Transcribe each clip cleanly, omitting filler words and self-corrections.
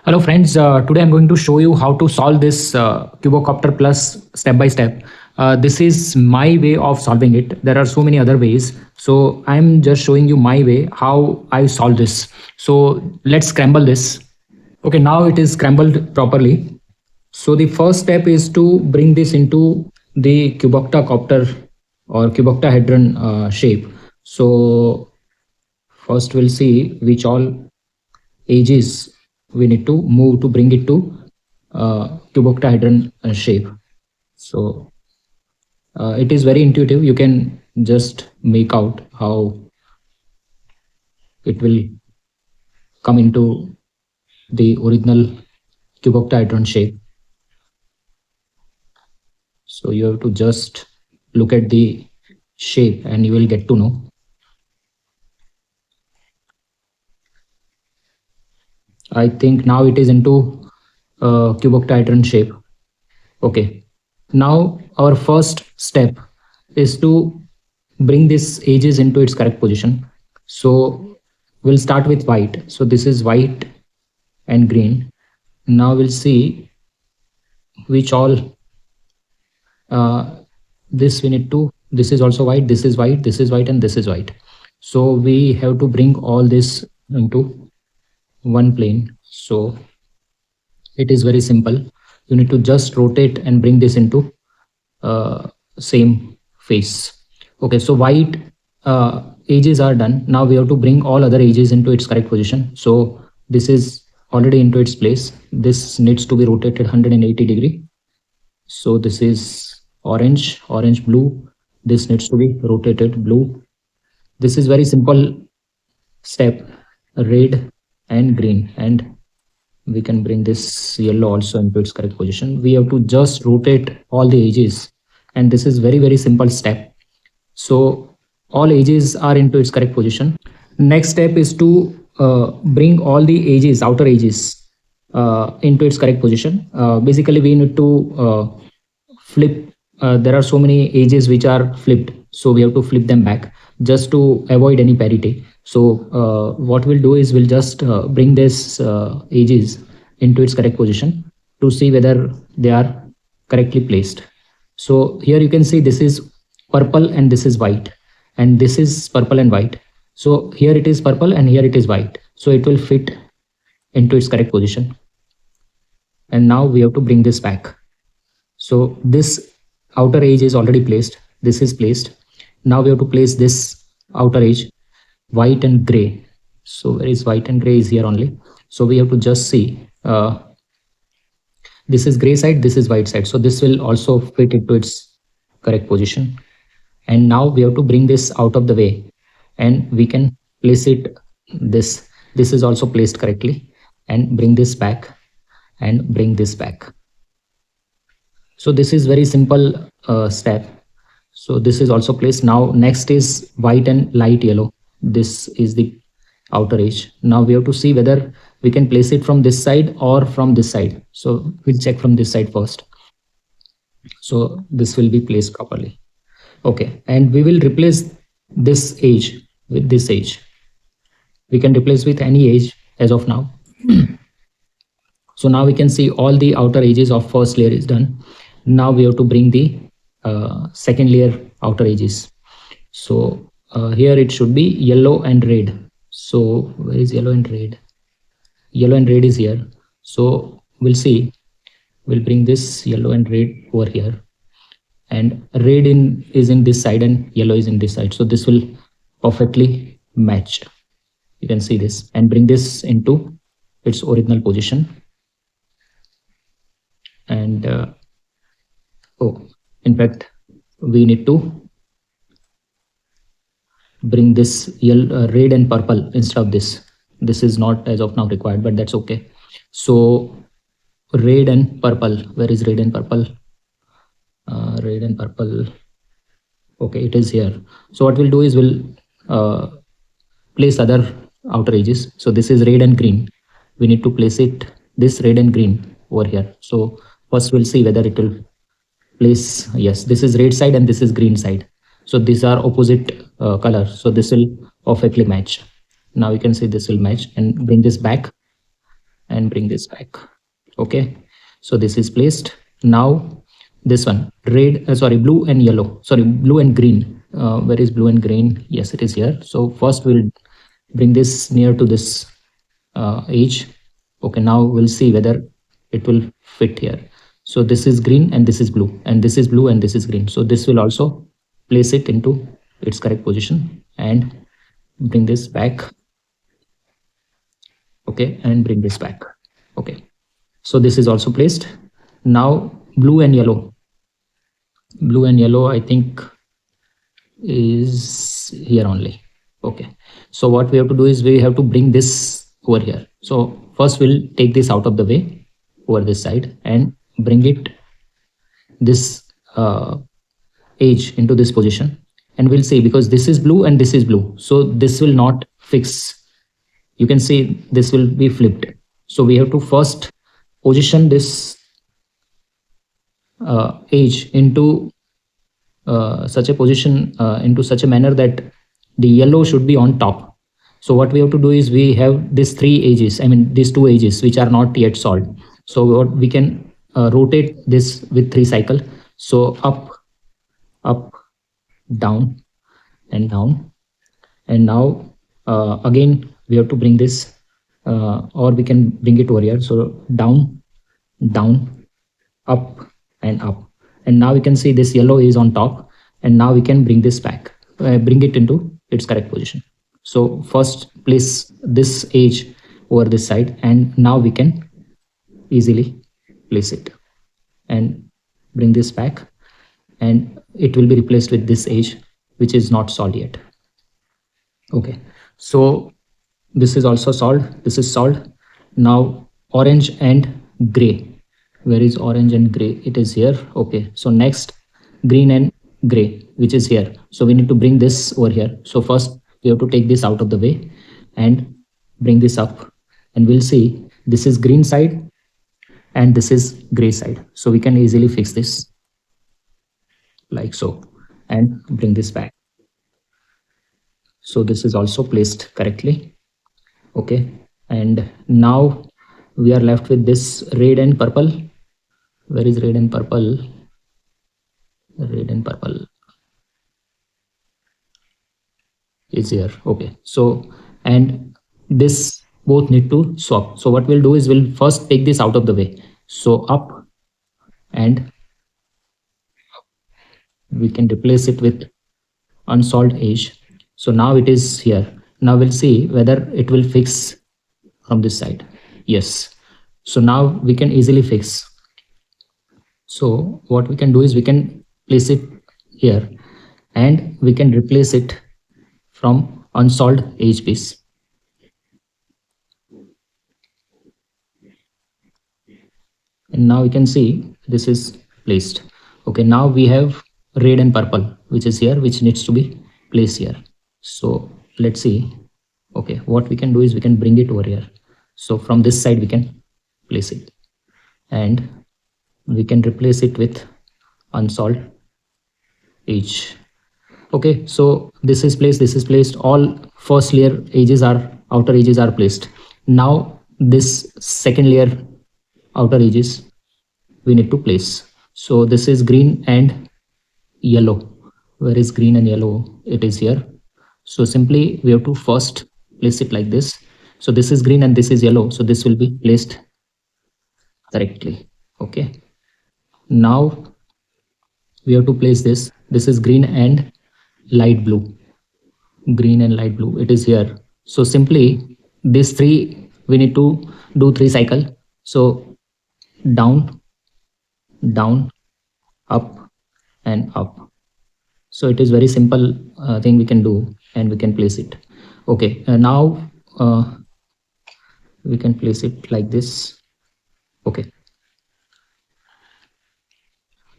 Hello friends, today I'm going to show you how to solve this Cubo-Copter Plus step by step. This is my way of solving it. There are so many other ways. So I'm just showing you my way, how I solve this. So let's scramble this. Okay, now it is scrambled properly. So the first step is to bring this into the Cuboctacopter or cuboctahedron shape. So first we'll see which all edges we need to move to bring it to cuboctahedron shape. So it is very intuitive. You can just make out how it will come into the original cuboctahedron shape. So you have to just look at the shape and you will get to know. I think now it is into cuboctahedron shape. Okay. Now our first step is to bring this edges into its correct position. So we'll start with white. So this is white and green. Now we'll see which all this we need to, this is also white, this is white, this is white, and this is white. So we have to bring all this into one plane. So it is very simple. You need to just rotate and bring this into same face. Okay, so white edges are done. Now we have to bring all other edges into its correct position. So this is already into its place. This needs to be rotated 180 degree. So this is orange, orange, blue. This needs to be rotated blue. This is very simple step, red and green, and we can bring this yellow also into its correct position. We have to just rotate all the edges, and this is very simple step. So all edges are into its correct position. Next step is to bring all the edges, outer edges, into its correct position. Basically we need to flip. There are so many edges which are flipped, so we have to flip them back just to avoid any parity. So what we'll do is we'll just bring this edges into its correct position to see whether they are correctly placed. So here you can see this is purple and this is white, and this is purple and white. So here it is purple and here it is white. So it will fit into its correct position. And now we have to bring this back. So this outer edge is already placed. This is placed. Now we have to place this outer edge, white and gray. So where is white and gray? Is here only. So we have to just see this is gray side, this is white side. So this will also fit into its correct position. And now we have to bring this out of the way, and we can place it this. This is also placed correctly, and bring this back and bring this back. So this is very simple step. So this is also placed. Now next is white and light yellow. This is the outer edge. Now we have to see whether we can place it from this side or from this side. So we'll check from this side first. So this will be placed properly. Okay, and we will replace this edge with this edge. We can replace with any edge as of now. So now we can see all the outer edges of first layer is done. Now we have to bring the second layer outer edges. So here it should be yellow and red. So where is yellow and red? Yellow and red is here. So we'll see. We'll bring this yellow and red over here. And red is in this side and yellow is in this side. So this will perfectly match. You can see this, and bring this into its original position. And in fact, we need to bring this yellow, red and purple instead of this. This is not as of now required, but that's okay. So red and purple, where is red and purple? Red and purple. Okay, it is here. So what we'll do is we'll place other outer edges. So this is red and green. We need to place it, this red and green over here. So first we'll see whether it will place. Yes, this is red side and this is green side. So these are opposite colors. So this will perfectly match. Now you can see this will match, and bring this back and bring this back. Okay, so this is placed. Now this one, red, sorry, blue and yellow, sorry, blue and green. Where is blue and green? Yes, it is here. So first we'll bring this near to this edge. Okay, now we'll see whether it will fit here. So this is green and this is blue, and this is blue and this is green. So this will also place it into its correct position and bring this back. Okay, and bring this back. Okay, so this is also placed. Now blue and yellow, blue and yellow I think is here only. Okay, so what we have to do is we have to bring this over here. So first we'll take this out of the way over this side and bring it this edge into this position, and we'll see, because this is blue and this is blue, so this will not fix. You can see this will be flipped. So we have to first position this edge into such a position, into such a manner that the yellow should be on top. So what we have to do is we have these three edges, I mean these two edges which are not yet solved. So what we can rotate this with 3 cycle. So up, up, down, and down. And now again we have to bring this, or we can bring it over here. So down, down, up, and up. And now we can see this yellow is on top, and now we can bring this back, bring it into its correct position. So first place this edge over this side, and now we can easily place it and bring this back, and it will be replaced with this edge which is not solved yet. Okay, so this is also solved, this is solved. Now orange and gray, where is orange and gray? It is here. Okay, so next green and gray, which is here. So we need to bring this over here. So first we have to take this out of the way and bring this up, and we'll see this is green side and this is gray side. So we can easily fix this like so and bring this back. So this is also placed correctly. Okay, and now we are left with this red and purple. Where is red and purple? Red and purple is here. Okay, so and this both need to swap. So what we'll do is we'll first take this out of the way. So up, and we can replace it with unsolved edge. So now it is here. Now we'll see whether it will fix from this side. Yes, so now we can easily fix. So what we can do is we can place it here, and we can replace it from unsolved edge piece. And now we can see this is placed. Okay, now we have red and purple, which is here, which needs to be placed here. So let's see. Okay, what we can do is we can bring it over here. So from this side we can place it, and we can replace it with unsolved edge. Okay, so this is placed, this is placed. All first layer edges are, outer edges are placed. Now this second layer outer edges we need to place. So this is green and yellow. Where is green and yellow? It is here. So simply we have to first place it like this. So this is green and this is yellow, so this will be placed correctly. Okay, now we have to place this. This is green and light blue. Green and light blue, it is here. So simply these three we need to do 3 cycle. So down, down, up, and up. So it is very simple thing we can do, and we can place it. Okay, now we can place it like this. Okay,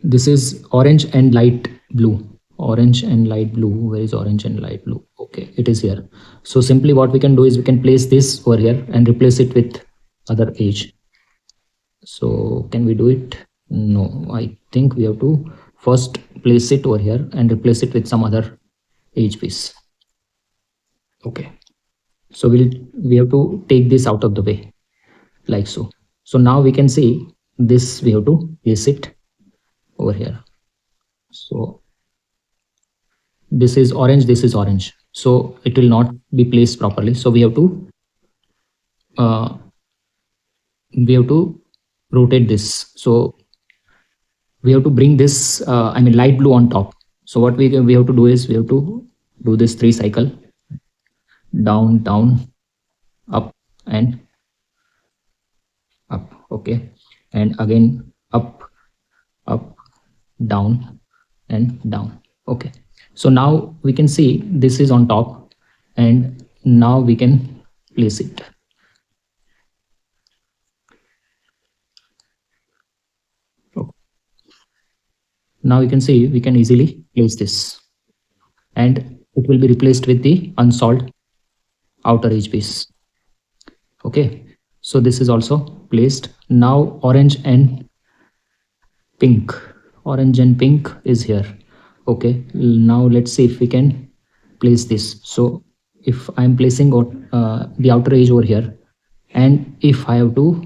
this is orange and light blue. Orange and light blue. Where is orange and light blue? Okay, it is here. So simply what we can do is we can place this over here and replace it with other edge. So can we do it? No, I think we have to first place it over here and replace it with some other edge piece. Okay, so we have to take this out of the way. like so. So now we can see this, we have to place it over here. So this is orange, this is orange, so it will not be placed properly. So uh, we have to rotate this. So we have to bring this I mean light blue on top. So what we have to do is we have to do this 3 cycle, down, down, up, and up. Okay, and again up, up, down, and down. Okay, so now we can see this is on top, and now we can place it. Okay. Now you can see we can easily place this, and it will be replaced with the unsolved outer edge piece. Okay, so this is also placed. Now orange and pink, orange and pink is here. Okay, now let's see if we can place this. So if I'm placing the outer edge over here, and if I have to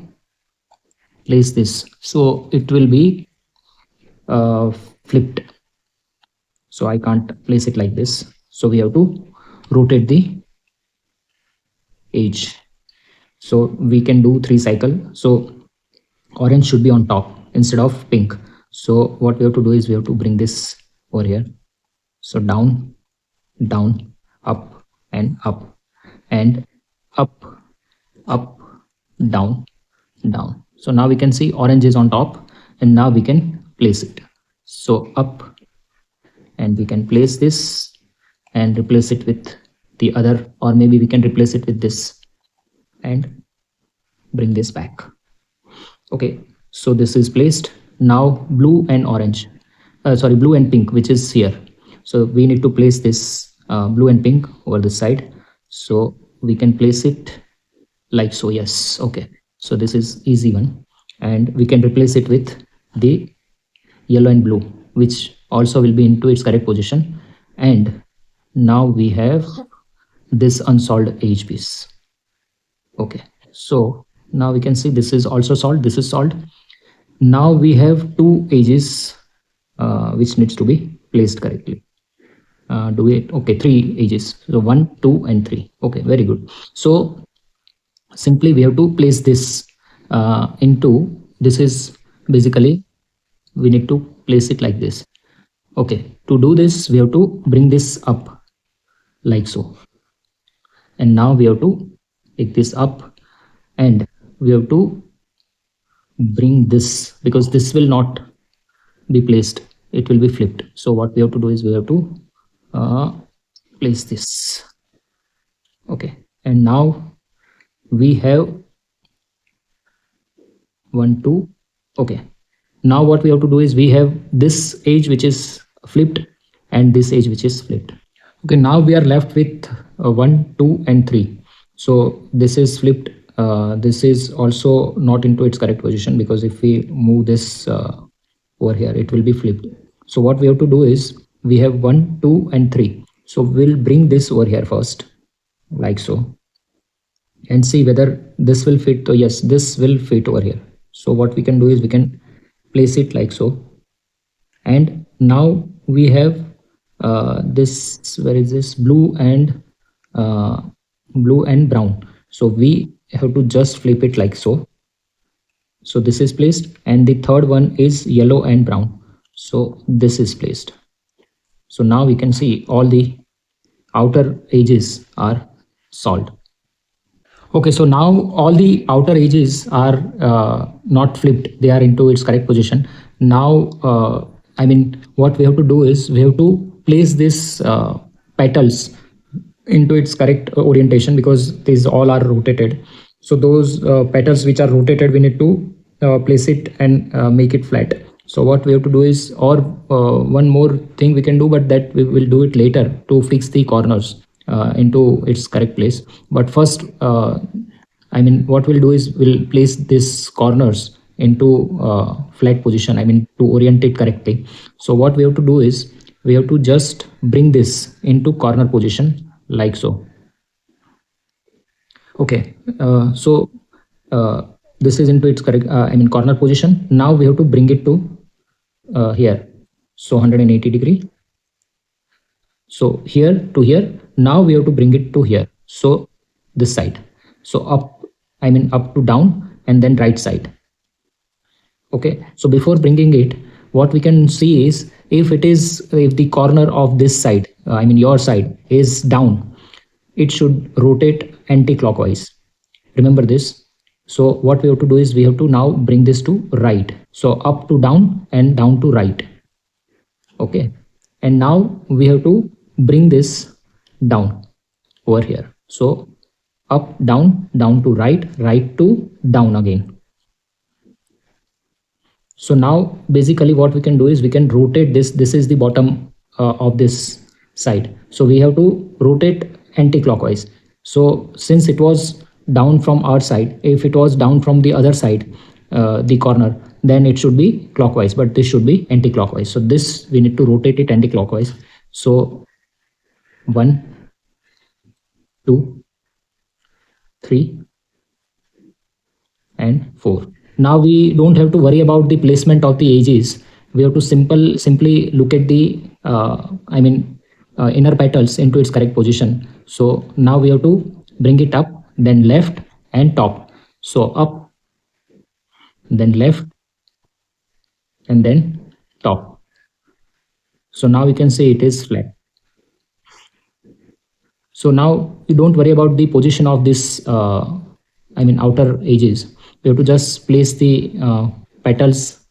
place this, so it will be uh, flipped. So I can't place it like this, so we have to rotate the edge. So we can do 3 cycle. So orange should be on top instead of pink. So what we have to do is we have to bring this over here. So down, down, up, and up, and up, up, down, down. So now we can see orange is on top, and now we can place it. So up, and we can place this and replace it with the other, or maybe we can replace it with this and bring this back. Okay, so this is placed. Now blue and orange, sorry, blue and pink, which is here. So we need to place this blue and pink over the side. So we can place it like so. Yes, okay, so this is easy one, and we can replace it with the yellow and blue, which also will be into its correct position. And now we have this unsolved edge piece. Okay, so now we can see this is also solved, this is solved. Now we have 2 edges which needs to be placed correctly. Do it. Okay, 3 edges. So 1, 2, and 3. Okay, very good. So simply we have to place this into, this is basically, we need to place it like this. Okay, to do this we have to bring this up like so, and now we have to take this up, and we have to bring this, because this will not be placed, it will be flipped. So what we have to do is we have to place this. Okay, and now we have 1, 2. Okay, now what we have to do is we have this edge which is flipped and this edge which is flipped. Okay, now we are left with 1, 2, and 3. So this is flipped. This is also not into its correct position, because if we move this over here, it will be flipped. So what we have to do is we have 1, 2, and 3. So we'll bring this over here first, like so, and see whether this will fit. Oh yes, this will fit over here. So what we can do is we can place it like so, and now we have this, where is this, blue and brown. So we have to just flip it like so. So this is placed, and the third one is yellow and brown. So this is placed. So now we can see all the outer edges are solved. Okay, so now all the outer edges are not flipped, they are into its correct position. Now I mean what we have to do is we have to place this petals into its correct orientation, because these all are rotated. So those petals which are rotated, we need to place it and make it flat. So what we have to do is, or one more thing we can do, but that we will do it later, to fix the corners into its correct place. But first I mean what we'll do is we'll place this corners into flat position, I mean to orient it correctly. So what we have to do is we have to just bring this into corner position like so. Okay, so this is into its correct corner position. Now we have to bring it to here, so 180 degree. So here to here. Now we have to bring it to here, so this side. So up, up to down, and then right side. Okay, so before bringing it, what we can see is, if the corner of this side, your side, is down, it should rotate anti-clockwise. Remember this. So what we have to do is, we have to now bring this to right. So up to down and down to right. Okay, and now we have to bring this down over here. So up, down, down to right, right to down again. So now basically what we can do is, we can rotate this. This is the bottom of this side. So we have to rotate anti-clockwise. So since it was down from our side, if it was down from the other side, the corner, then it should be clockwise, but this should be anti-clockwise. So this, we need to rotate it anti-clockwise. So 1, 2, 3, and 4. Now we don't have to worry about the placement of the edges. We have to simply look at the inner petals into its correct position. So now we have to bring it up, then left and top. So up, then left, and then top. So now we can say it is flat. So now you don't worry about the position of this outer edges. We have to just place the petals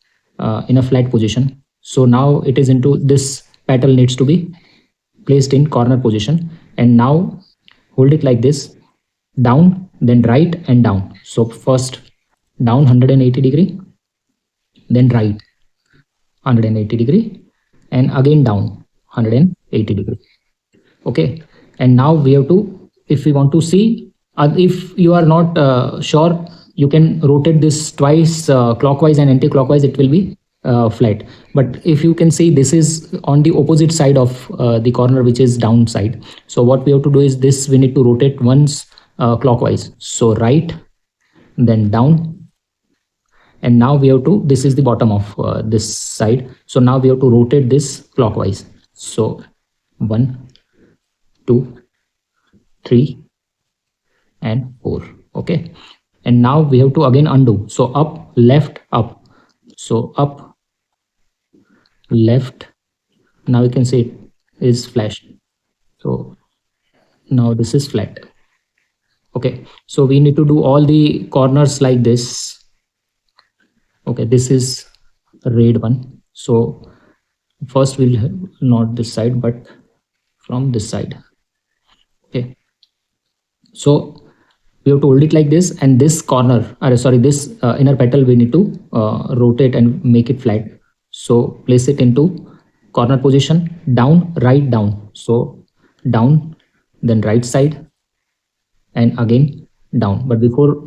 in a flat position. So now it is into this petal, needs to be placed in corner position, and now hold it like this, down, then right and down. So first down 180 degree, then right 180 degree, and again down 180 degree. Okay, and now we have to, if we want to see, if you are not sure, you can rotate this twice, clockwise and anti-clockwise, it will be flat. But if you can see, this is on the opposite side of the corner, which is downside. So what we have to do is this, we need to rotate once clockwise. So right, then down, and now we have to, this is the bottom of this side. So now we have to rotate this clockwise. So 1, 2, 3, and 4. Okay, and now we have to again undo. So up, left, up. So up, left. Now you can see it is flashed. So now this is flat. Okay, so we need to do all the corners like this. Okay, this is red one. So first we'll have not this side, but from this side. Okay, so we have to hold it like this, and this corner, sorry, this inner petal, we need to rotate and make it flat. So place it into corner position, down, right, down. So down, then right side, and again down. But before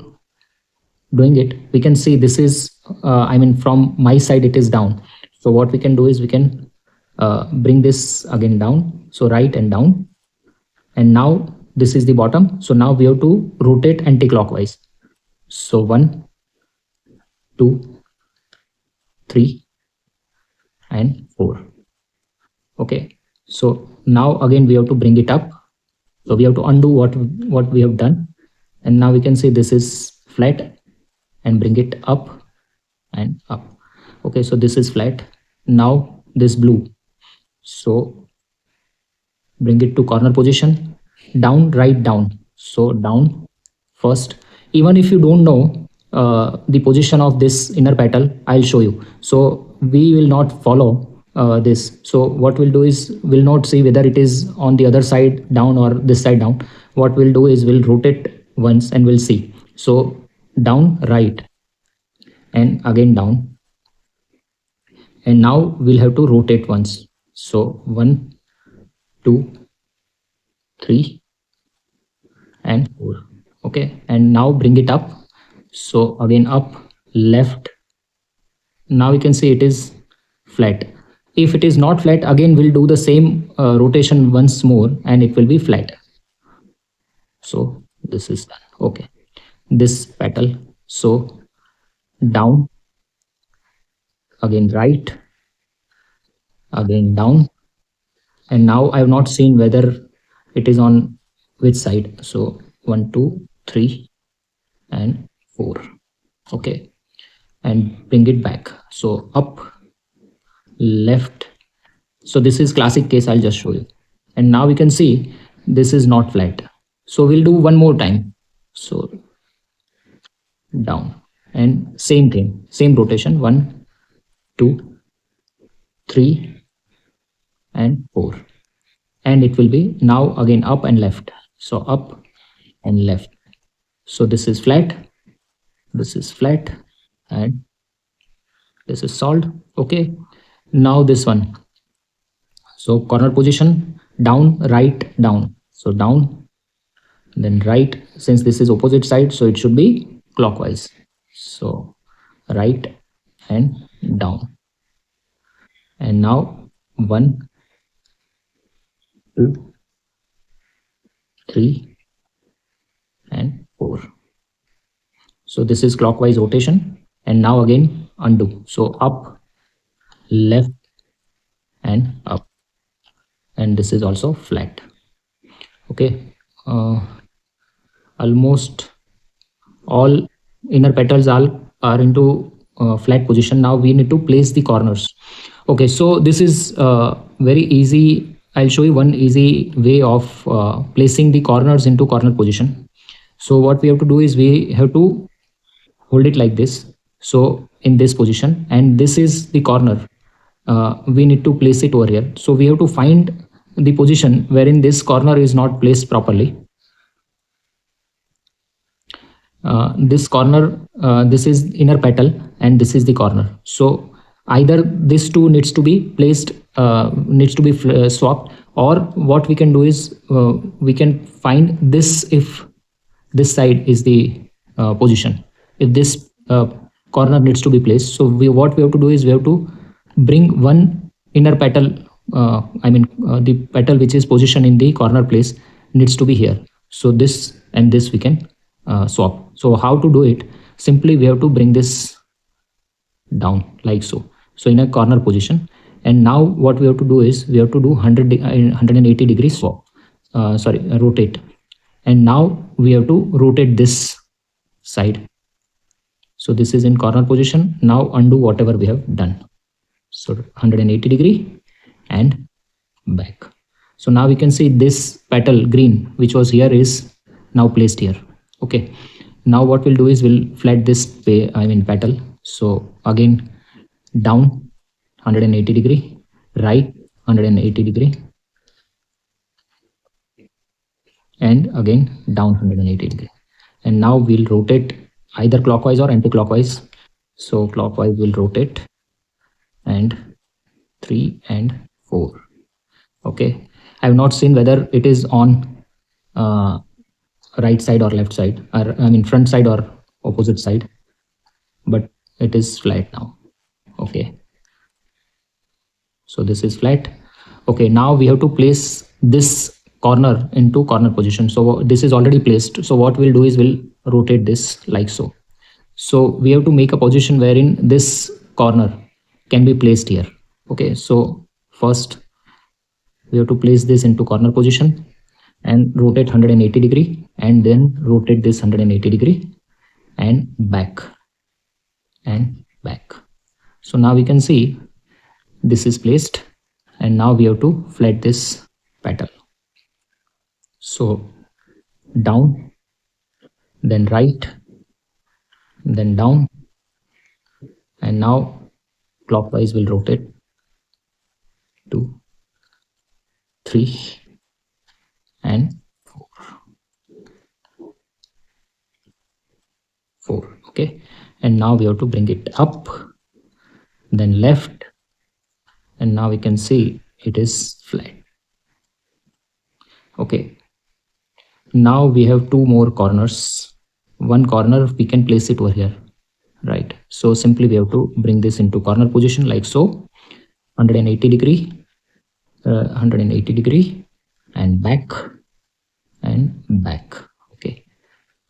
doing it, we can see this is from my side it is down. So what we can do is, we can bring this again down. So right and down, and now this is the bottom. So now we have to rotate anti-clockwise. So 1, 2, 3, and 4. Okay, so now again we have to bring it up. So we have to undo what we have done, and now we can see this is flat, and bring it up and up. Okay, so this is flat. Now this blue, so bring it to corner position, down, right, down. So down first. Even if you don't know the position of this inner petal, I'll show you. So we will not follow this. So what we'll do is, we'll not see whether it is on the other side down or this side down. What we'll do is, we'll rotate once and we'll see. So down, right, and again down, and now we'll have to rotate once. So 1, 2, 3, and 4. Okay, and now bring it up. So again up, left. Now you can see it is flat. If it is not flat, again we'll do the same rotation once more, and it will be flat. So this is done. Okay, this petal. So down, again right, again down. And now I have not seen whether it is on which side. So 1, 2, 3, and 4. Okay. And bring it back. So up, left. So this is classic case. I'll just show you. And now we can see this is not flat. So we'll do one more time. So down and same thing, same rotation. 1, 2, 3, and 4. And it will be now again up and left. So up and left. So this is flat, this is flat, and this is solved. Okay. Now this one. So corner position, down, right, down. So down, then right. Since this is opposite side, so it should be clockwise. So right and down. And now 1, 2, 3, and 4. So this is clockwise rotation. And now again undo. So up, left, and up. And this is also flat. Okay. Almost all inner petals are into flat position. Now we need to place the corners. Okay, so this is very easy. I'll show you one easy way of placing the corners into corner position. So what we have to do is we have to hold it like this. So in this position, and this is the corner. We need to place it over here. So we have to find the position wherein this corner is not placed properly. This corner, this is inner petal, and this is the corner. So either this two needs to be placed, needs to be swapped, or what we can do is we can find this if this side is the position. If this corner needs to be placed, so what we have to do is we have to bring one inner petal. The petal which is positioned in the corner place needs to be here. So this and this we can swap. So how to do it? Simply we have to bring this down like so. So in a corner position. And now what we have to do is we have to do 180 degree swap. Rotate. And now we have to rotate this side. So this is in corner position. Now undo whatever we have done. So 180 degree and back. So now we can see this petal green which was here is now placed here. Okay. Now what we'll do is we'll flat this petal. So again down 180 degree, right 180 degree, and again down 180 degree. And now we'll rotate either clockwise or anti-clockwise. So clockwise will rotate, and 3 and 4. Okay. I have not seen whether it is on right side or left side, or front side or opposite side, but it is flat now. Okay. So this is flat. Okay. Now we have to place this corner into corner position. So this is already placed. So what we'll do is we'll rotate this like so. So we have to make a position wherein this corner can be placed here. Okay. So first we have to place this into corner position and rotate 180 degree, and then rotate this 180 degree and back and back. So now we can see this is placed, and now we have to flat this petal. So down, then right, then down, and now clockwise will rotate 2, 3, and 4. Okay. And now we have to bring it up, then left, and now we can see it is flat. Okay. Now we have 2 more corners. One corner we can place it over here, right? So simply we have to bring this into corner position like so, 180 degree, 180 degree, and back and back. Okay.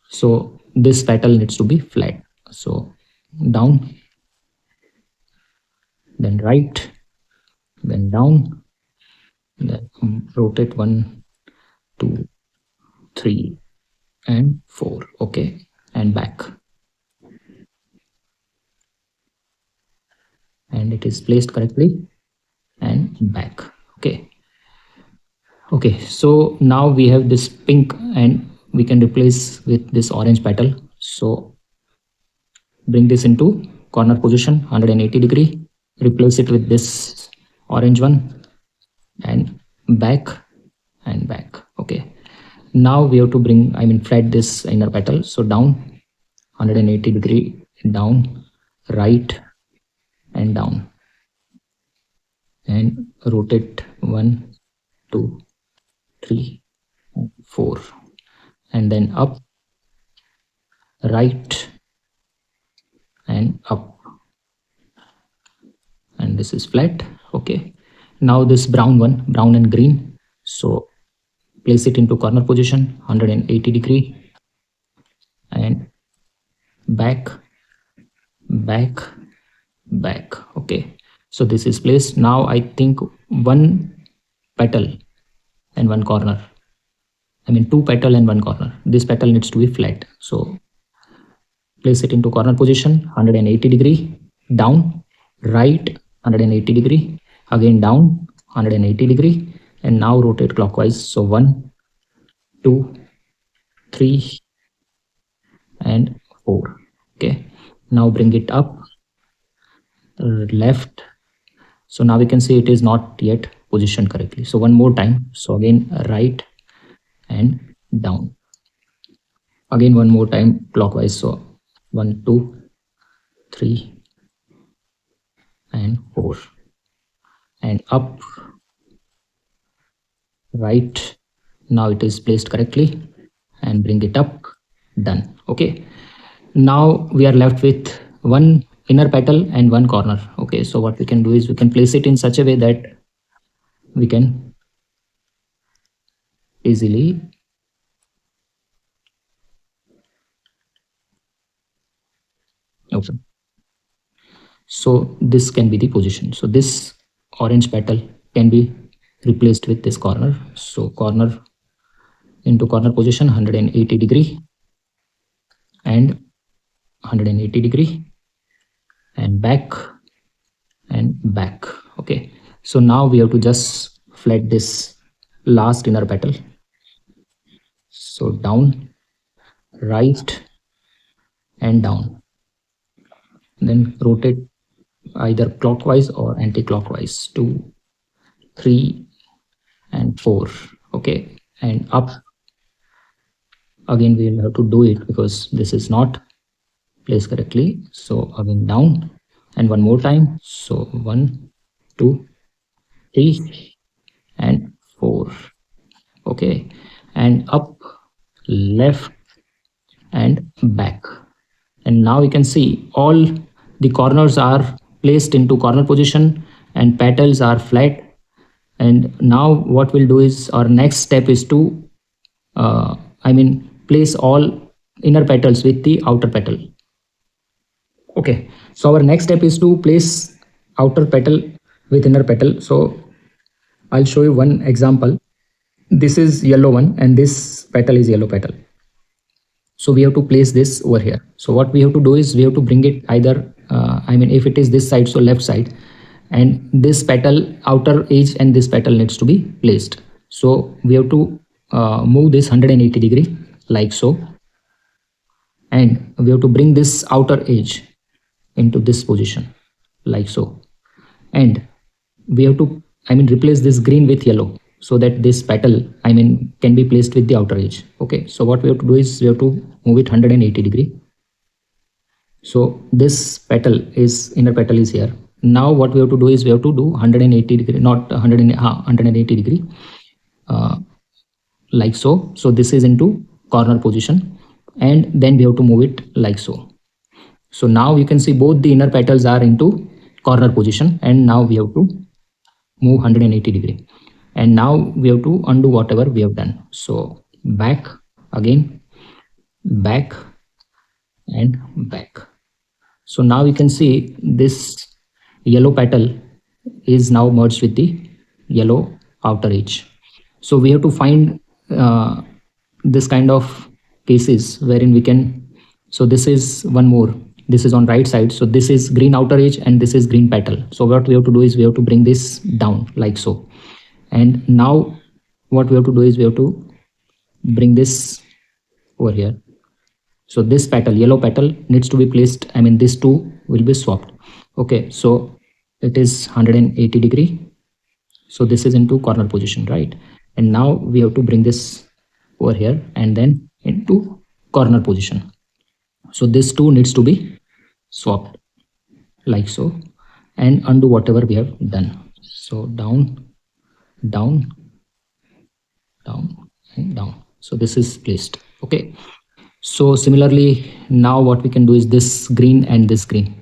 So this petal needs to be flat. So down, then right, then down, then rotate 1, 2, 3, and 4. Okay, and back, and it is placed correctly, and back. Okay. Okay, so now we have this pink and we can replace with this orange petal. So bring this into corner position 180-degree, replace it with this orange one, and back and back. Okay, now we have to bring, flat this inner petal. So down 180-degree, down, right, and down, and rotate 1, 2, 3, 4, and then up, right, and up, and this is flat. Okay, now this brown one, brown and green, so place it into corner position 180-degree, and back, back, back. Okay, so this is placed. Now I think one petal and one corner, two petal and one corner, this petal needs to be flat. So place it into corner position 180-degree, down, right, 180-degree, again down 180-degree, and now rotate clockwise. So 1, 2, 3, and 4. Okay, now bring it up, left. So now we can see it is not yet positioned correctly. So one more time. So again right and down. Again one more time clockwise. So 1, 2, 3, and 4, and up, right. Now it is placed correctly, and bring it up. Done. Okay, now we are left with one inner petal and one corner. Okay, so what we can do is we can place it in such a way that we can easily open. So this can be the position. So this orange petal can be replaced with this corner. So corner into corner position 180-degree, and 180-degree, and back and back. Okay, so now we have to just flat this last inner petal. So down, right, and down, then rotate either clockwise or anti-clockwise, 2, 3, and 4. Okay, and up. Again we will have to do it because this is not placed correctly. So again down, and one more time. So 1, 2, 3, and 4. Okay, and up, left, and back. And now you can see all the corners are placed into corner position and petals are flat. And now what we'll do is our next step is to place all inner petals with the outer petal. Okay, so our next step is to place outer petal with inner petal. So I'll show you one example. This is yellow one and this petal is yellow petal. So we have to place this over here. So what we have to do is we have to bring it either, if it is this side, so left side, and this petal outer edge and this petal needs to be placed. So we have to move this 180-degree like so, and we have to bring this outer edge into this position like so, and we have to replace this green with yellow so that this petal can be placed with the outer edge. Okay, so what we have to do is we have to move it 180-degree. So this petal is, inner petal is here. Now what we have to do is we have to do 180-degree, not 180-degree, like so. So this is into corner position, and then we have to move it like so. So now you can see both the inner petals are into corner position, and now we have to move 180-degree, and now we have to undo whatever we have done. So back, again back, and back. So now you can see this yellow petal is now merged with the yellow outer edge. So we have to find this kind of cases wherein we can, so this is one more, this is on right side, so this is green outer edge and this is green petal. So what we have to do is we have to bring this down like so. And now what we have to do is we have to bring this over here. So this petal, yellow petal, needs to be placed, I mean this two will be swapped. Okay, so it is 180 degree, so this is into corner position, right? And now we have to bring this over here and then into corner position. So this two needs to be swapped like so, and undo whatever we have done. So down, down, down, and down. So this is placed. Okay, so similarly, now what we can do is this green and this green.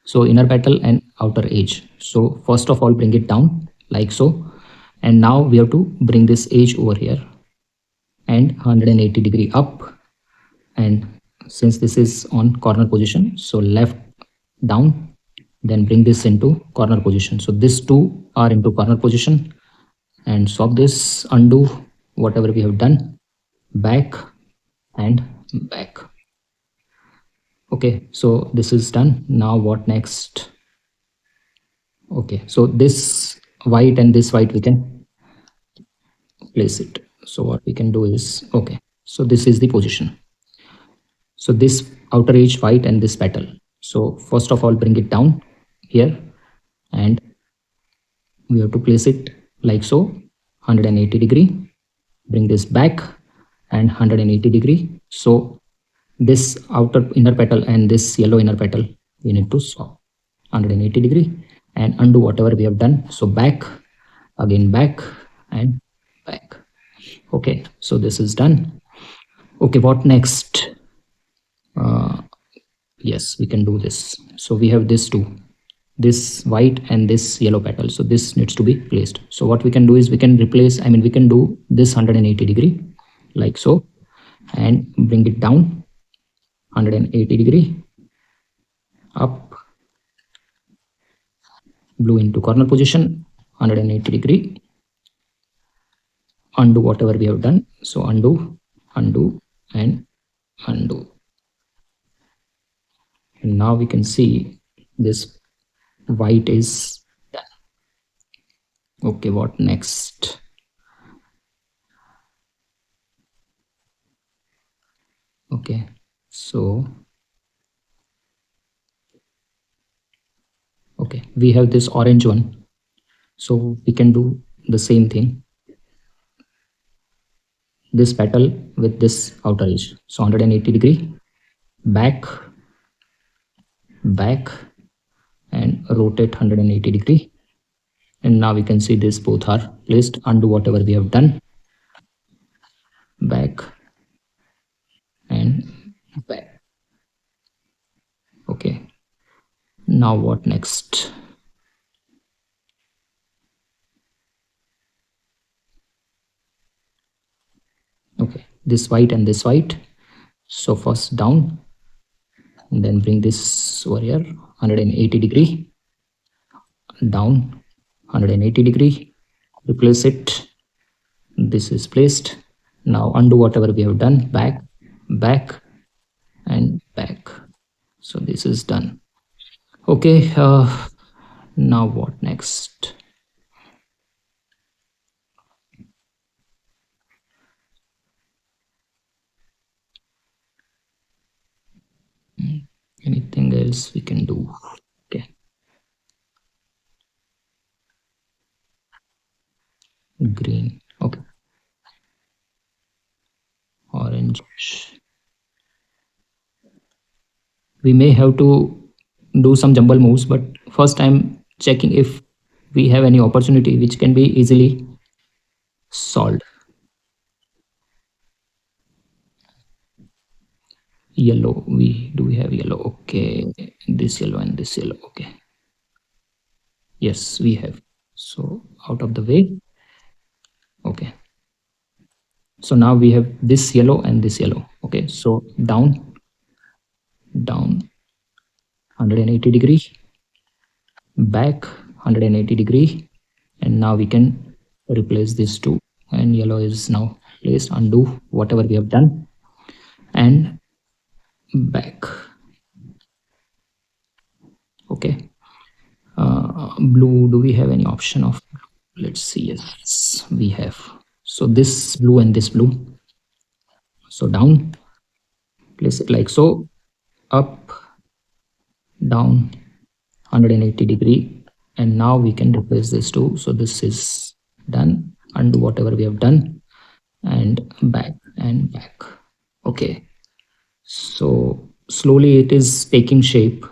So inner petal and outer edge. So first of all, bring it down like so. And now we have to bring this edge over here and 180 degree up. And since this is on corner position, so left down, then bring this into corner position. So these two are into corner position, and swap this, undo whatever we have done, back and back. Okay, so this is done. Now what next? Okay, so this white and this white we can place it. So what we can do is, okay, so this is the position. So this outer edge white and this petal. So first of all, bring it down here and we have to place it like so, 180 degree. Bring this back and 180 degree. So this outer inner petal and this yellow inner petal we need to swap 180 degree and undo whatever we have done. So back, again back and back. Okay, so this is done. Okay, what next? Yes, we can do this. So we have this two, this white and this yellow petal. So this needs to be placed. So what we can do is we can replace, I mean we can do this 180 degree like so and bring it down 180 degree up, blue into corner position, 180 degree, undo whatever we have done. So undo, undo and undo. And now we can see this white is done. Okay, what next? Okay, so okay, we have this orange one, so we can do the same thing, this petal with this outer edge. So 180 degree, back, back and rotate 180 degree. And now we can see this both are placed, undo whatever we have done, back and back. Okay, now what next? Okay, this white and this white. So first down and then bring this over here 180 degree, down 180 degree, replace it, this is placed. Now undo whatever we have done, back, back and back. So this is done. Okay, now what next? Anything else we can do? Okay, green. Okay, orange. We may have to do some jumble moves, but first I'm checking if we have any opportunity which can be easily solved. Yellow, we have yellow? Okay, this yellow and this yellow. Okay, yes, we have. So out of the way. Okay, so now we have this yellow and this yellow. Okay, so down, down, 180 degree, back 180 degree, and now we can replace these two, and yellow is now placed. Undo whatever we have done, and back. Okay. Blue, do we have any option of, let's see, yes we have. So this blue and this blue, so down, place it like so, up, down 180 degree, and now we can replace this two. So this is done. Undo whatever we have done, and back and back. Okay, so slowly it is taking shape.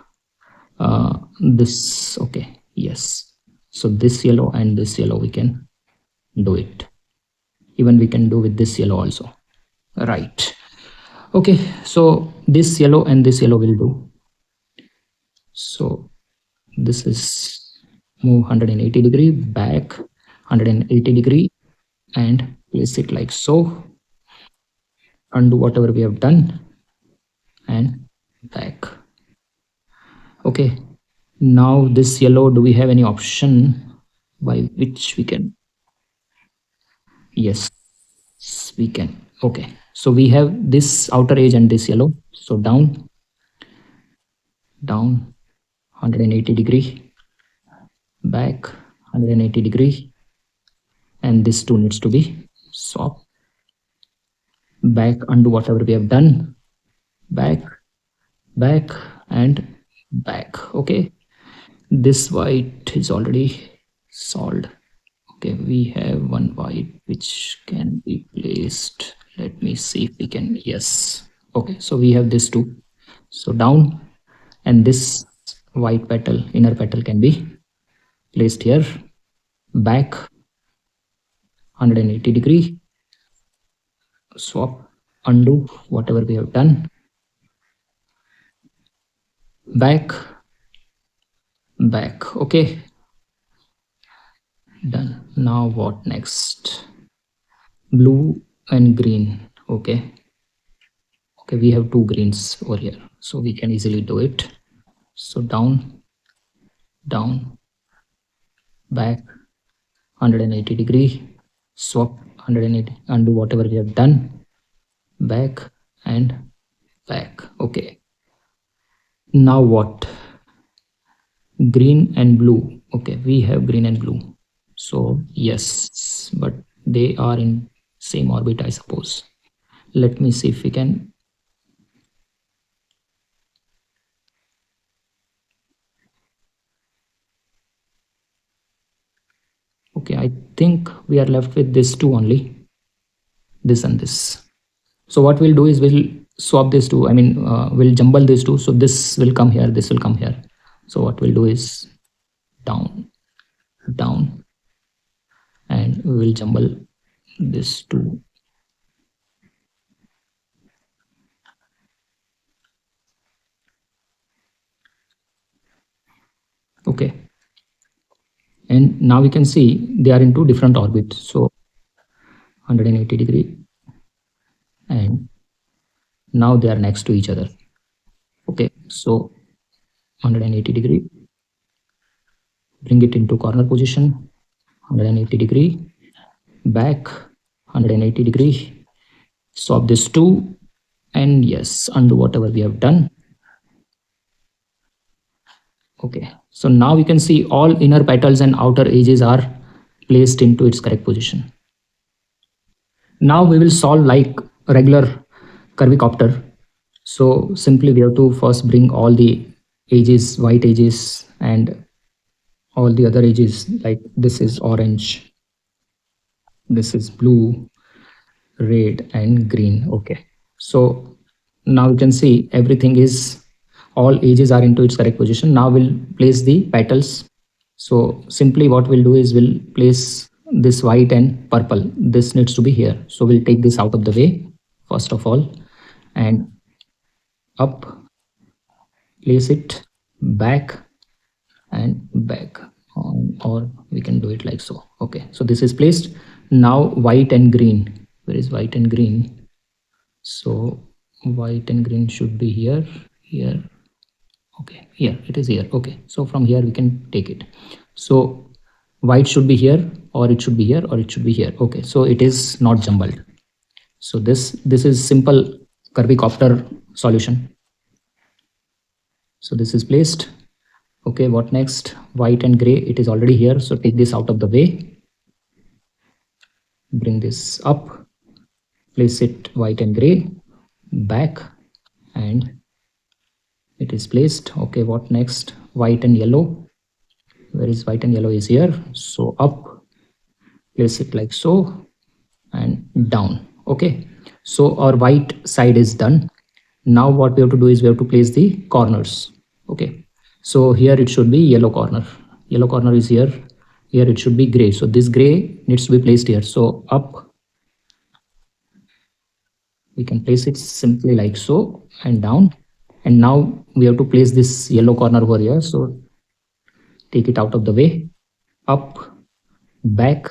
This, okay, yes. So this yellow and this yellow we can do it. Even we can do with this yellow also, right? Okay, so this yellow and this yellow will do. So this is move 180 degree, back 180 degree, and place it like so. Undo whatever we have done, and back. Okay, now this yellow, do we have any option by which we can? Yes, we can. Okay, so we have this outer edge and this yellow. So down, down 180 degree, back 180 degree, and this two needs to be swapped. Back, undo whatever we have done, back, back, and back. Okay, this white is already solved. Okay, we have one white which can be placed. Let me see if we can. Yes. Okay, so we have this two. So down, and this white petal, inner petal, can be placed here. Back 180 degree, swap, undo whatever we have done, back, back. Okay, done. Now what next? Blue and green. Okay, okay, we have two greens over here, so we can easily do it. So down, down, back 180 degree, swap 180, undo whatever we have done, back and back. Okay, now what? Green and blue. Okay, we have green and blue, so yes, but they are in same orbit, I suppose. Let me see if we can. Okay, I think we are left with this two only, this and this. So what we'll do is we'll swap these two. I mean, we'll jumble these two. So this will come here, this will come here. So what we'll do is down, down, and we will jumble this two. Okay, and now we can see they are in two different orbits. So 180 degree, and now they are next to each other. Okay, so 180 degree, bring it into corner position, 180 degree, back 180 degree, swap this two, and yes, undo whatever we have done. Okay, so now we can see all inner petals and outer edges are placed into its correct position. Now we will solve like regular curvicopter. So simply we have to first bring all the edges, white edges, and all the other edges, like this is orange, this is blue, red, and green. Okay, so now you can see everything is, all edges are into its correct position. Now we'll place the petals. So simply what we'll do is we'll place this white and purple. This needs to be here. So we'll take this out of the way first of all, and up, place it, back and back, or we can do it like so. Okay, so this is placed. Now white and green. Where is white and green? So white and green should be here, here. Okay, here it is here. Okay, so from here we can take it. So white should be here, or it should be here, or it should be here. Okay, so it is not jumbled. So this is simple curvy copter solution. So this is placed. Okay, what next? White and gray, it is already here. So take this out of the way, bring this up, place it white and gray, back, and it is placed. Okay, what next? White and yellow. Where is white and yellow? Is here. So up, place it like so, and down. Okay, so our white side is done. Now what we have to do is we have to place the corners. Okay, so here it should be yellow corner. Yellow corner is here. Here it should be gray. So this gray needs to be placed here. So up, we can place it simply like so, and down. And now we have to place this yellow corner over here. So take it out of the way, up, back,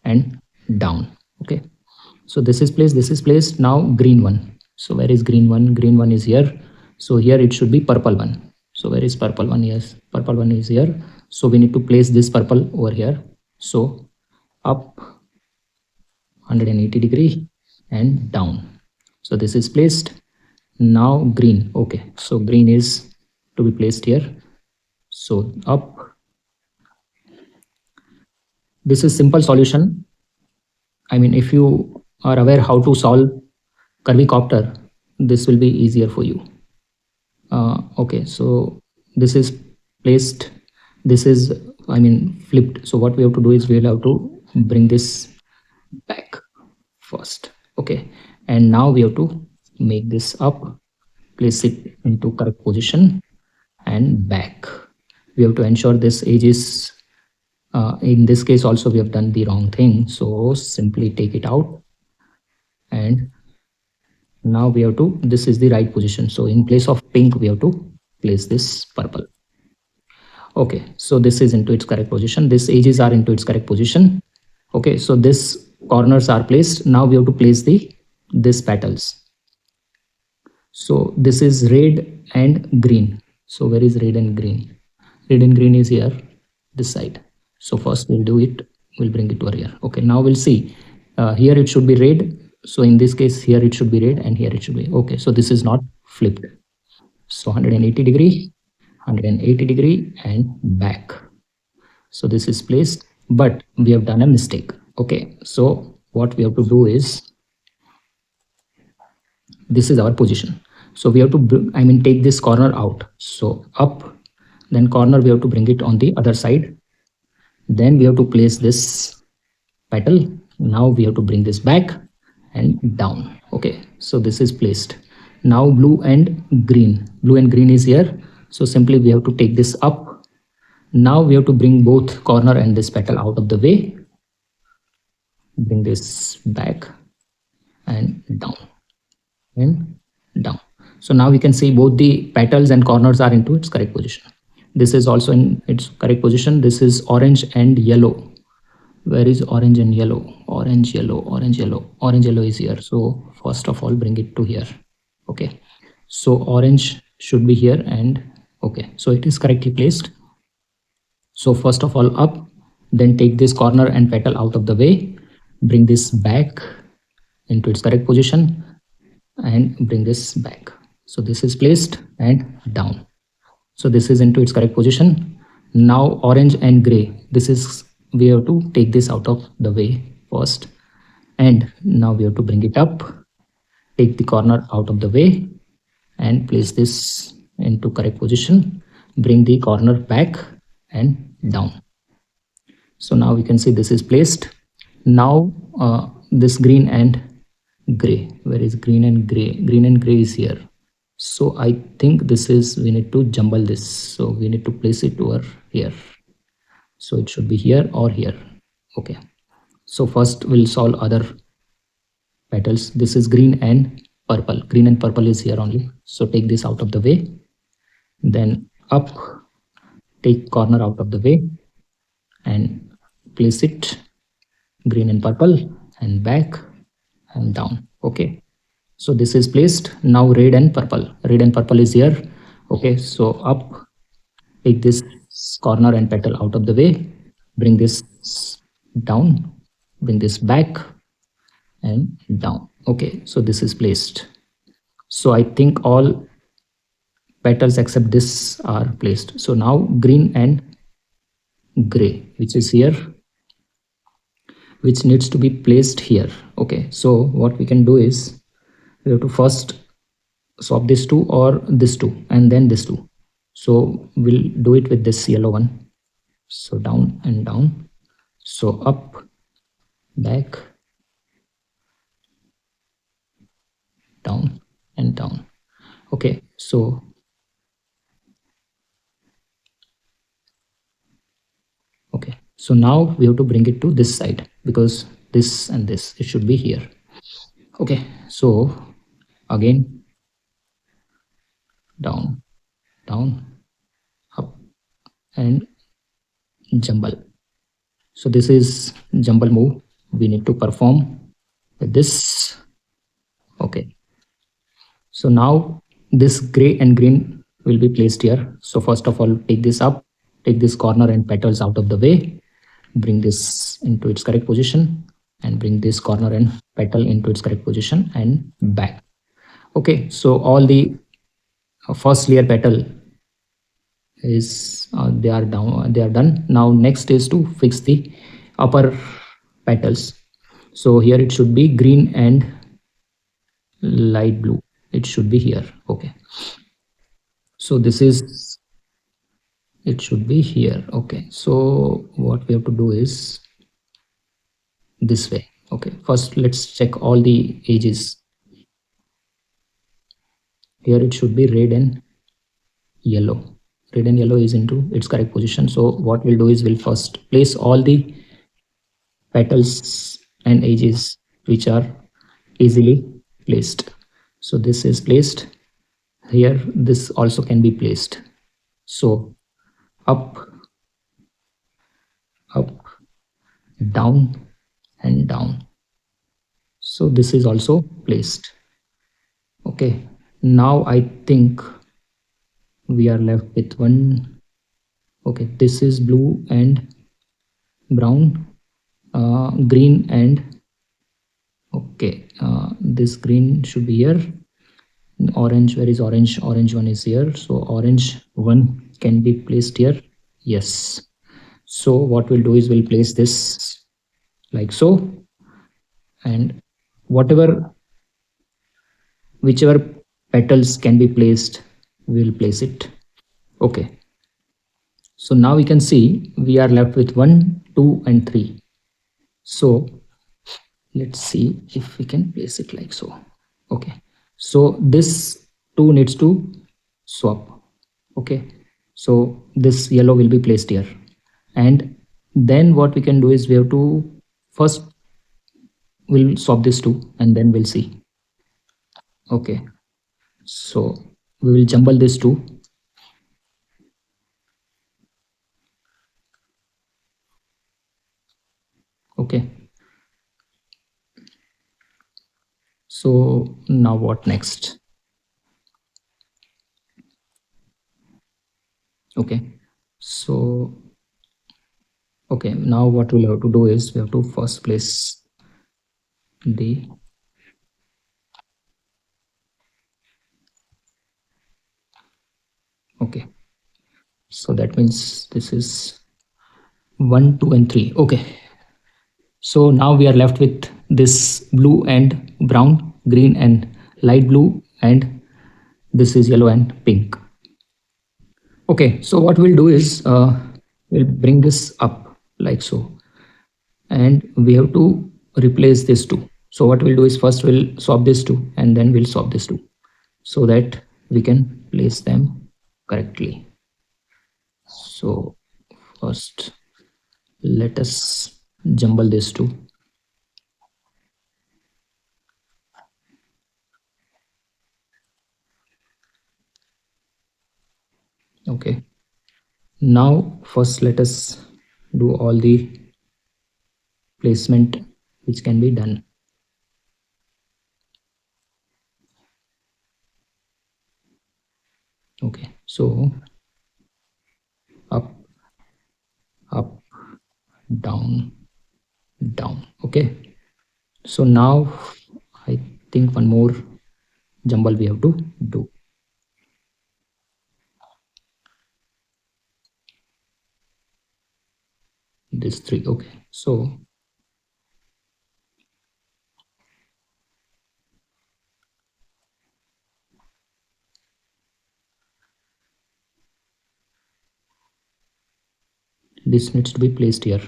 and down. Okay, so this is placed. Now green one. So where is green one? Green one is here. So here it should be purple one. So where is purple one? Yes, purple one is here. So we need to place this purple over here. So up 180 degree and down. So this is placed. Now green. Okay, so green is to be placed here. So up. This is simple solution. I mean, if you are aware how to solve curvy copter, this will be easier for you. Okay, so this is placed. This is, I mean, flipped. So what we have to do is we'll have to bring this back first. Okay, and now we have to make this up, place it into correct position, and back. We have to ensure this edge is, in this case also we have done the wrong thing. So simply take it out, and now we have to, this is the right position. So in place of pink, we have to place this purple. Okay, so this is into its correct position. These edges are into its correct position. Okay, so this corners are placed. Now we have to place this petals. So this is red and green. So where is red and green? Red and green is here, this side. So first we'll do it, we'll bring it over here. Okay, now we'll see. Here it should be red. So in this case, here it should be red, and here it should be. Okay, so this is not flipped. So 180 degree, 180 degree, and back. So this is placed, but we have done a mistake. Okay, so what we have to do is, this is our position. So we have to, I mean, take this corner out. So up, then corner we have to bring it on the other side. Then we have to place this petal. Now we have to bring this back and down. Okay, so this is placed. Now blue and green. Blue and green is here. So simply we have to take this up. Now we have to bring both corner and this petal out of the way. Bring this back and down and down. So now we can see both the petals and corners are into its correct position. This is also in its correct position. This is orange and yellow. Where is orange and yellow? Orange, yellow, orange, yellow. Orange, yellow is here. So first of all, bring it to here. Okay, so orange should be here, and okay, so it is correctly placed. So first of all up, then take this corner and petal out of the way, bring this back into its correct position, and bring this back. So this is placed and down. So this is into its correct position. Now orange and gray, this is, we have to take this out of the way first, and now we have to bring it up, take the corner out of the way, and place this into correct position, bring the corner back and down. So now we can see this is placed. Now this green and gray, where is green and gray? Green and gray is here. So I think this is, we need to jumble this. So we need to place it over here. So it should be here or here. Okay, so first we'll solve other petals. This is green and purple. Green and purple is here only. So take this out of the way, then up, take corner out of the way, and place it green and purple, and back and down. Okay, so this is placed. Now red and purple. Red and purple is here. Okay, so up, take this corner and petal out of the way, bring this down, bring this back and down. Okay, so this is placed. So I think all petals except this are placed. So now green and gray, which is here, which needs to be placed here. Okay, so what we can do is we have to first swap this two or this two and then this two. So we'll do it with this yellow one. So down and down, so up, back, down and down. Okay, so okay, so now we have to bring it to this side because this and this, it should be here. Okay, so again, down, down, up and jumble. So this is jumble move we need to perform with this. Okay, so now this gray and green will be placed here. So first of all, take this up, take this corner and petals out of the way, bring this into its correct position and bring this corner and petal into its correct position and back. Okay, so all the first layer petal is they are down, they are done. Now next is to fix the upper petals. So here it should be green and light blue, it should be here. Okay, so this is, it should be here. Okay, so what we have to do is this way. Okay, first let's check all the edges. Here it should be red and yellow. Red and yellow is into its correct position. So what we'll do is we'll first place all the petals and edges which are easily placed. So this is placed here, this also can be placed. So up, up, down and down. So this is also placed. Okay, now I think we are left with one. Okay, this is blue and brown, green and okay, this green should be here. Orange, where is orange? Orange one is here. So orange one can be placed here. Yes. So what we'll do is we'll place this like so, and whatever, whichever petals can be placed, we'll place it. Okay, so now we can see we are left with 1, 2 and 3. So let's see if we can place it like so. Okay, so this 2 needs to swap. Okay, so this yellow will be placed here, and then what we can do is we have to first, we'll swap this 2 and then we'll see. Okay, so we will jumble this 2. Okay, so now what next? Okay, so okay, now what we'll have to do is we have to first place the, okay, so that means this is 1, 2 and 3. Okay, so now we are left with this blue and brown, green and light blue, and this is yellow and pink. Okay, so what we'll do is we'll bring this up like so, and we have to replace this two. So what we'll do is first we'll swap this two and then we'll swap this two so that we can place them correctly. So first let us jumble this two. Okay, now first let us do all the placement which can be done. Okay, So up, up, down, down. Okay. So now I think one more jumble we have to do. This three. Okay. So this needs to be placed here.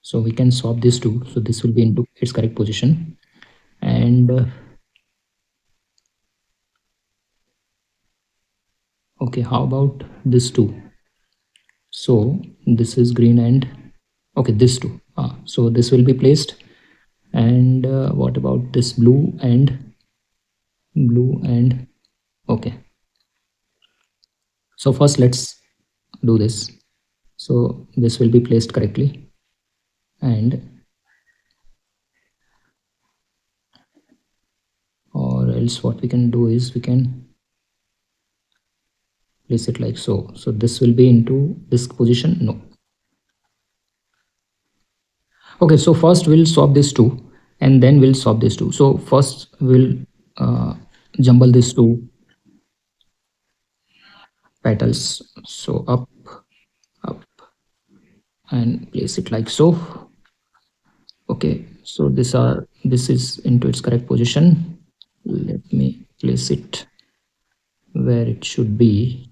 So we can swap this two. So this will be into its correct position. And okay, how about this two? So this is green and okay, this two. So this will be placed. And what about this blue and okay. So first let's do this. So this will be placed correctly, and or else what we can do is we can place it like so. So this will be into this position. No. Okay, so first we'll swap this two and then we'll swap this two. So first we'll uh, jumble these two petals. So up, and place it like so. Okay, so this is into its correct position. Let me place it where it should be.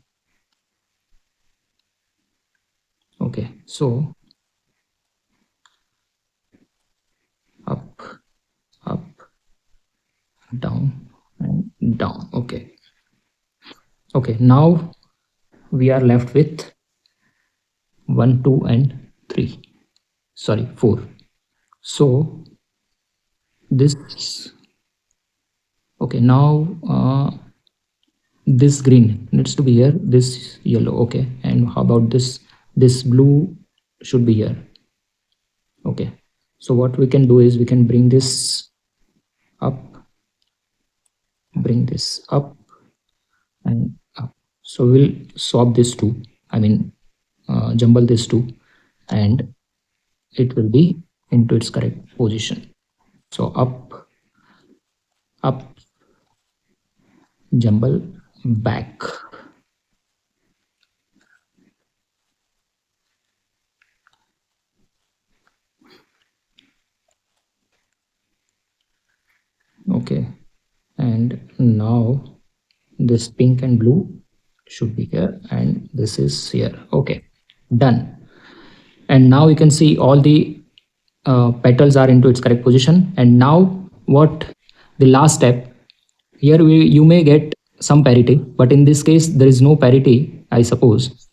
Okay, so up, up, down, and down. Okay. Okay, now we are left with 1, 2, and 3. Sorry, 4. So this, okay, now this green needs to be here, this yellow. Okay, and how about this blue should be here. Okay, so what we can do is we can bring this up, bring this up, and up. So we'll swap this two, I mean jumble this two, and it will be into its correct position. So up, jumble, back. Okay, and now this pink and blue should be here, and this is here. Okay, done. And now you can see all the petals are into its correct position. And now what the last step here, you may get some parity, but in this case there is no parity, I suppose,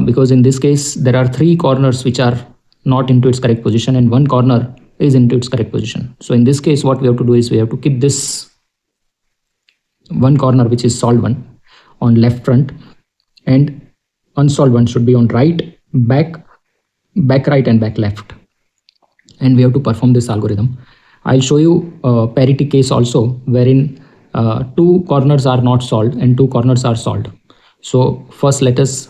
because in this case there are three corners which are not into its correct position and one corner is into its correct position. So in this case what we have to do is we have to keep this one corner which is solved one on left front, and unsolved one should be on right, back right, and back left. And we have to perform this algorithm. I'll show you a parity case also wherein two corners are not solved and two corners are solved. So first let us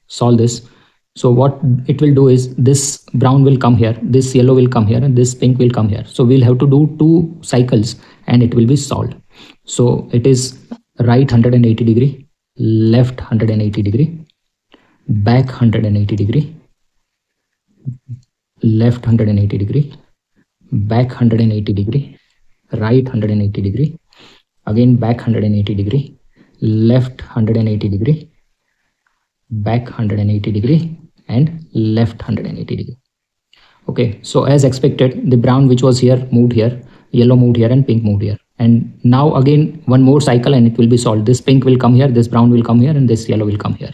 solve this. So what it will do is this brown will come here, this yellow will come here, and this pink will come here. So we'll have to do two cycles and it will be solved. So it is right 180 degree, left 180 degree, back 180 degree, left 180 degree, back 180 degree, right 180 degree, again back 180 degree, left 180 degree, back 180 degree, and left 180 degree. Okay, so as expected, the brown which was here moved here, yellow moved here, and pink moved here. And now again one more cycle and it will be solved. This pink will come here, this brown will come here, and this yellow will come here.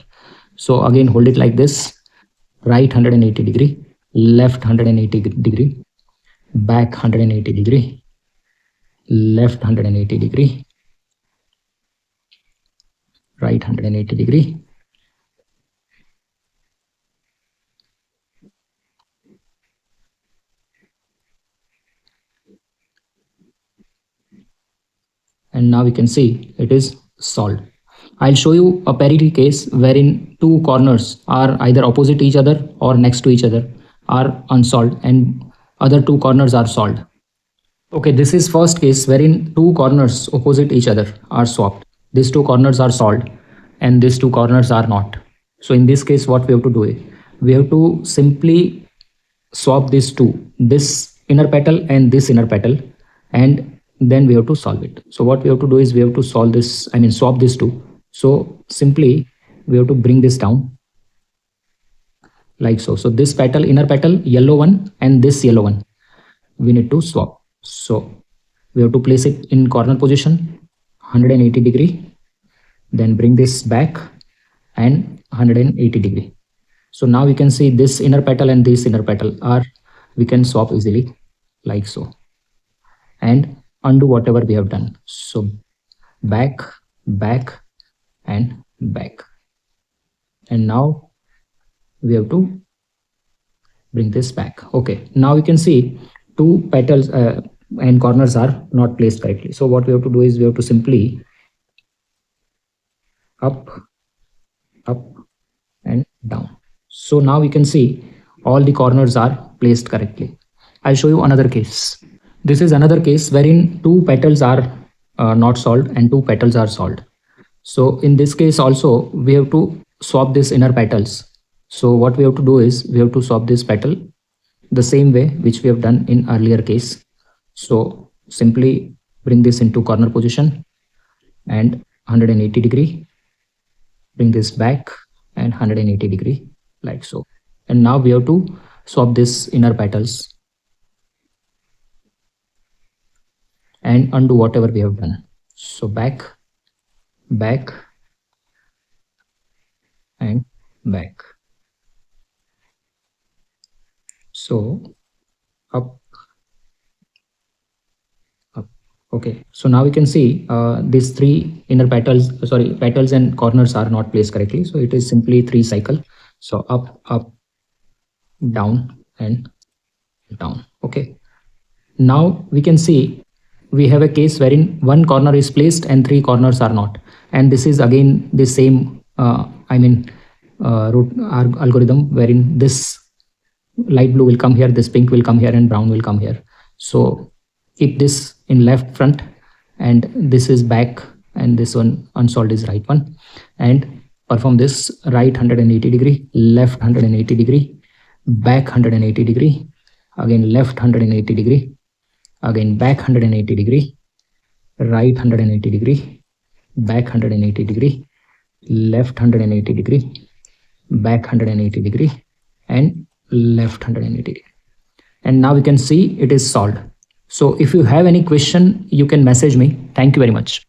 So again hold it like this, right 180 degree, left 180 degree, back 180 degree, left 180 degree, right 180 degree, and now we can see it is solved. I'll show you a parity case wherein two corners are either opposite each other or next to each other are unsolved and other two corners are solved. Okay, this is first case wherein two corners opposite each other are swapped. These two corners are solved and these two corners are not. So in this case, what we have to do is we have to simply swap these two, this inner petal and this inner petal, and then we have to solve it. So what we have to do is we have to solve this, I mean swap these two. So simply we have to bring this down like so. So this petal, inner petal, yellow one, and this yellow one, we need to swap. So we have to place it in corner position 180 degree, then bring this back and 180 degree. So now we can see this inner petal and this inner petal are, we can swap easily like so and undo whatever we have done. So back, back and back. And now we have to bring this back. Okay, now we can see two petals and corners are not placed correctly. So what we have to do is we have to simply up, up and down. So now we can see all the corners are placed correctly. I'll show you another case. This is another case wherein two petals are not solved and two petals are solved. So in this case also we have to swap this inner petals. So what we have to do is we have to swap this petal the same way which we have done in earlier case. So simply bring this into corner position and 180 degree, bring this back and 180 degree like so. And now we have to swap this inner petals and undo whatever we have done. So back, back and back. So up, up. Okay, so now we can see these three inner petals, petals and corners are not placed correctly. So it is simply 3 cycle. So up, up, down and down. Okay, now we can see we have a case wherein one corner is placed and 3 corners are not. And this is again the same, root algorithm wherein this light blue will come here, this pink will come here and brown will come here. So keep this in left front and this is back and this one unsolved is right one, and perform this right 180 degree, left 180 degree, back 180 degree, again left 180 degree, again back 180 degree, right 180 degree, back 180 degree, left 180 degree, back 180 degree and left 180 degree. And now we can see it is solved. So if you have any question, you can message me. Thank you very much.